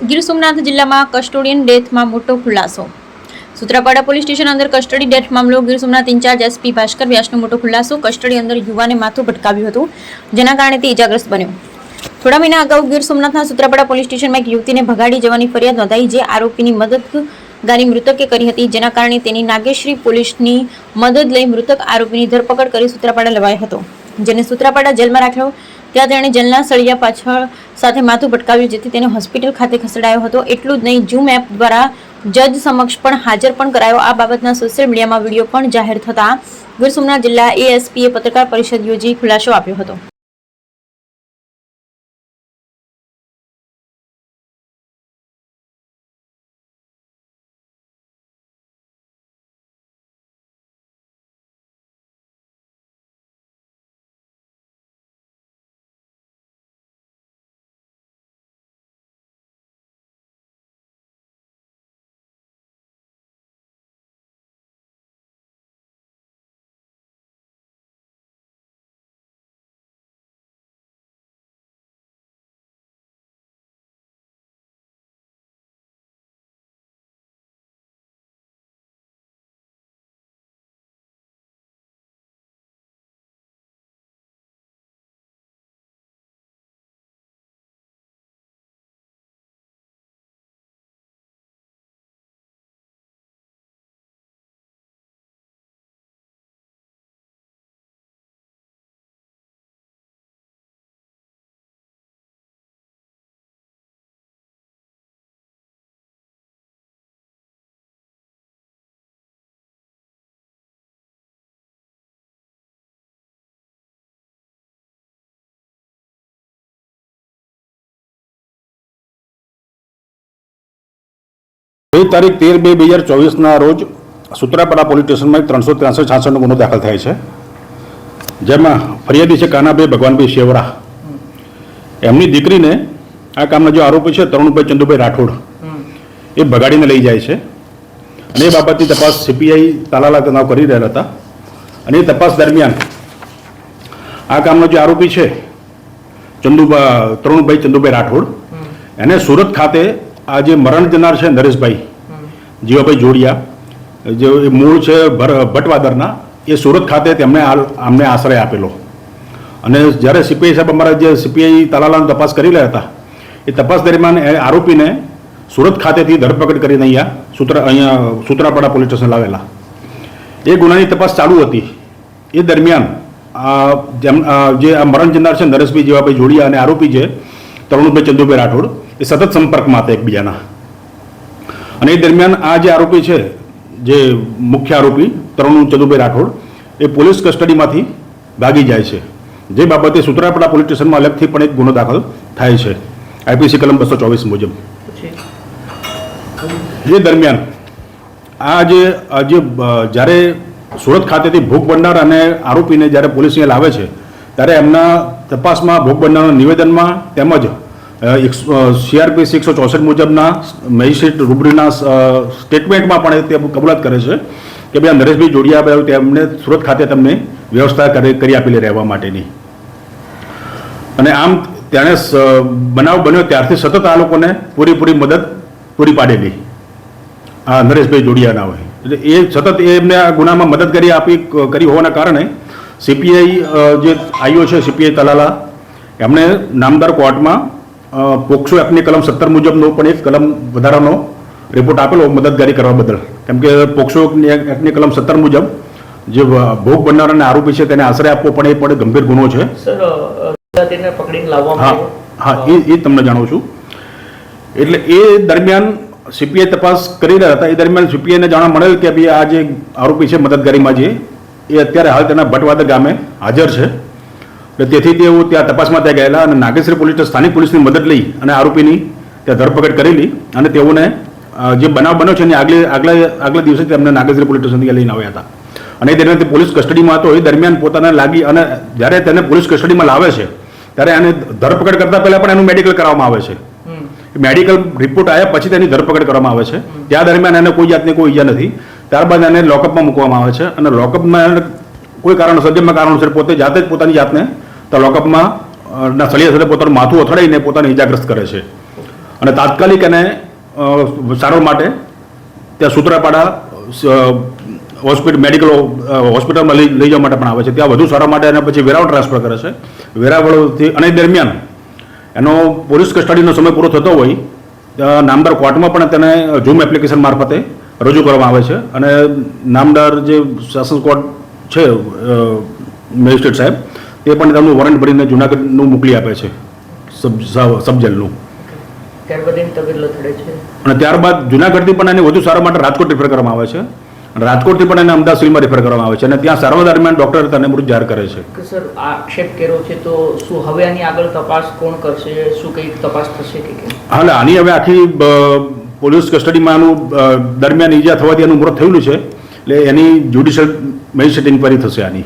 ગીર સોમનાથ જિલ્લામાં કસ્ટોડિયન ડેથમાં મોટો ખુલાસો। સૂત્રાપાડા પોલીસ સ્ટેશન અંદર કસ્ટડી ડેથ મામલો। ગીર સોમનાથ ઇન્ચાર્જ એસપી ભાસ્કર વ્યાસનો મોટો ખુલાસો। કસ્ટડી અંદર યુવાને માથું ભટકાવ્યું હતું, જેના કારણે તે ઇજાગ્રસ્ત બન્યો। થોડા મહિના અગાઉ ગીર સોમનાથના સૂત્રાપાડા પોલીસ સ્ટેશનમાં એક યુવતીને ભગાડી જવાની ફરિયાદ નોંધાઈ, જે આરોપીની મદદગારી મૃતકે કરી હતી, જેના કારણે તેની નાગેશ્રી પોલીસની મદદ લઈ મૃતક આરોપીની ધરપકડ કરી સૂત્રાપાડા લવાયો હતો, જેને સૂત્રાપાડા જેલમાં રાખ્યો। ત્યાં તેણે જેલના સળિયા પાછળ સાથે માથું ભટકાવ્યું, જેથી તેને હોસ્પિટલ ખાતે ખસેડાયો હતો। એટલું જ નહીં, ઝૂમ એપ દ્વારા જજ સમક્ષ પણ હાજર પણ કરાયો। આ બાબતના સોશિયલ મીડિયામાં વિડીયો પણ જાહેર થતા ગીર સોમનાથ જિલ્લા એએસપીએ પત્રકાર પરિષદ યોજી ખુલાસો આપ્યો હતો। તારીખ 13/2/2024 રોજ સૂત્રાપાડા પોલીસ સ્ટેશનમાં 363-66નો ગુનો દાખલ થાય છે, જેમાં ફરિયાદી છે કાનાભાઈ ભગવાનભાઈ શેવરા। એમની દીકરીને આ કામના જે આરોપી છે તરુણભાઈ ચંદુભાઈ રાઠોડ એ ભગાડીને લઈ જાય છે, અને એ બાબતની તપાસ સીપીઆઈ તાલાલા તણાવ કરી રહ્યા હતા। અને એ તપાસ દરમિયાન આ કામનો જે આરોપી છે તરુણભાઈ ચંદુભાઈ રાઠોડ, એને સુરત ખાતે આ જે મરણ જનાર છે નરેશભાઈ જીવાભાઈ જોડિયા, જે મૂળ છે ભટવાદરના, એ સુરત ખાતે તેમણે અમને આશ્રય આપેલો। અને જ્યારે સીપીઆઈ સાહેબ અમારા જે સીપીઆઈ તાલાલાની તપાસ કરી રહ્યા હતા, એ તપાસ દરમિયાન એ આરોપીને સુરત ખાતેથી ધરપકડ કરીને અહીંયા સૂત્રાપાડા પોલીસ સ્ટેશન લાવેલા। એ ગુનાની તપાસ ચાલુ હતી। એ દરમિયાન જે આ મરણ જનાર છે નરેશભાઈ જીવાભાઈ જોડિયા અને આરોપી છે તરુણભાઈ ચંદુભાઈ રાઠોડ, એ સતત સંપર્કમાં હતા એકબીજાના। અને એ દરમિયાન આ જે આરોપી છે, જે મુખ્ય આરોપી તરુણ ચંદુભાઈ રાઠોડ, એ પોલીસ કસ્ટડીમાંથી ભાગી જાય છે, જે બાબતે સૂત્રાપાડા પોલીસ સ્ટેશનમાં અલગથી પણ એક ગુનો દાખલ થાય છે આઈપીસી કલમ 224 મુજબ। એ દરમિયાન આ જ્યારે સુરત ખાતેથી ભોગ બનનાર અને આરોપીને જ્યારે પોલીસ અહીંયા લાવે છે, ત્યારે એમના તપાસમાં ભોગ બનનારના નિવેદનમાં તેમજ CRPC 164 મુજબના મેજિસ્ટ્રેટ રૂબરીના સ્ટેટમેન્ટમાં પણ તે કબૂલાત કરે છે કે ભાઈ નરેશભાઈ જોડિયા તેમને સુરત ખાતે તેમને વ્યવસ્થા કરી આપેલી રહેવા માટેની। અને આમ તેણે બનાવ બન્યો ત્યારથી સતત આ લોકોને પૂરી મદદ પૂરી પાડેલી આ નરેશભાઈ જોડિયાના હોય, એટલે એ સતત એમને આ ગુનામાં મદદ કરી હોવાના કારણે સીપીઆઈ જે આઈઓ છે સીપીઆઈ તલાલા, એમણે નામદાર કોર્ટમાં પોક્સો એક્ટની કલમ 17 મુજબનો પણ એક કલમ વધારાનો રિપોર્ટ આપેલો મદદગારી કરવા બદલ। કેમ કે પોક્સો એક્ટની કલમ 17 મુજબ જે ભોગ બનનાર અને આરોપી છે તેને આશ્રય આપવો પણ એ પણ ગંભીર ગુનો છે। હા, એ તમને જાણું છું। એટલે એ દરમિયાન સીપીઆઈ તપાસ કરી રહ્યા હતા। એ દરમિયાન સીપીઆઈને જાણવા મળેલ કે ભાઈ આ જે આરોપી છે મદદગારીમાં જે, એ અત્યારે હાલ તેના ભટવાદર ગામે હાજર છે। તેથી તેઓ ત્યાં તપાસમાં ત્યાં ગયેલા અને નાગેશ્રી પોલીસ સ્થાનિક પોલીસની મદદ લઈ અને આરોપીની ત્યાં ધરપકડ કરેલી, અને તેઓને જે બનાવ બન્યો છે એની આગલા દિવસે તેમને નાગેશ્રી પોલીસ સ્ટેશનથી લઈને આવ્યા હતા। અને એ દરમિયાન તે પોલીસ કસ્ટડીમાં હતો। એ દરમિયાન પોતાને લાગી, અને જ્યારે તેને પોલીસ કસ્ટડીમાં લાવે છે ત્યારે એને ધરપકડ કરતા પહેલા પણ એનું મેડિકલ કરવામાં આવે છે। મેડિકલ રિપોર્ટ આવ્યા પછી તેની ધરપકડ કરવામાં આવે છે। ત્યાં દરમિયાન એને કોઈ જાતની કોઈ ઈજા નથી। ત્યારબાદ એને લોકઅપમાં મૂકવામાં આવે છે, અને લોકઅપમાં કોઈ કારણોસર પોતે જાતે જ પોતાની જાતને તો લોકઅપમાં ના સળિયા સાથે પોતાનું માથું અથડાઈને પોતાને ઇજાગ્રસ્ત કરે છે। અને તાત્કાલિક એને સારવાર માટે ત્યાં સૂત્રાપાડા હોસ્પિટલમાં લઈ જવા માટે પણ આવે છે. ત્યાં વધુ સારવાર માટે એને પછી વેરાવળ ટ્રાન્સફર કરે છે. વેરાવળથી અને દરમિયાન એનો પોલીસ કસ્ટડીનો સમય પૂરો થતો હોય નામદાર કોર્ટમાં પણ તેને ઝૂમ એપ્લિકેશન મારફતે રજૂ કરવામાં આવે છે અને નામદાર જે સેશન્સ કોર્ટ છે મેજિસ્ટ્રેટ સાહેબ તે પણ તેમનું વોરંટ ભરીને જુનાગઢનું મોકલી આપે છે સબ જેલનું. અને ત્યારબાદ જુનાગઢથી પણ એને વધુ સારવાર માટે રાજકોટ રિફર કરવામાં આવે છે અને રાજકોટથી પણ એને અમદાવાદ સિવિલમાં રિફર કરવામાં આવે છે અને ત્યાં સારવાર દરમિયાન ડૉક્ટર તેને મૃત જાહેર કરે છે. સર આક્ષેપ કર્યો છે તો શું હવે આની આગળ તપાસ કોણ કરશે, શું કઈ તપાસ થશે કે કેમ? હાલ આની હવે આખી પોલીસ કસ્ટડીમાં આનું દરમિયાન ઈજા થવાથી એનું મૃત થયેલું છે એટલે એની જ્યુડિશિયલ મેજિસ્ટ્રેટ ઇન્ક્વાયરી થશે આની.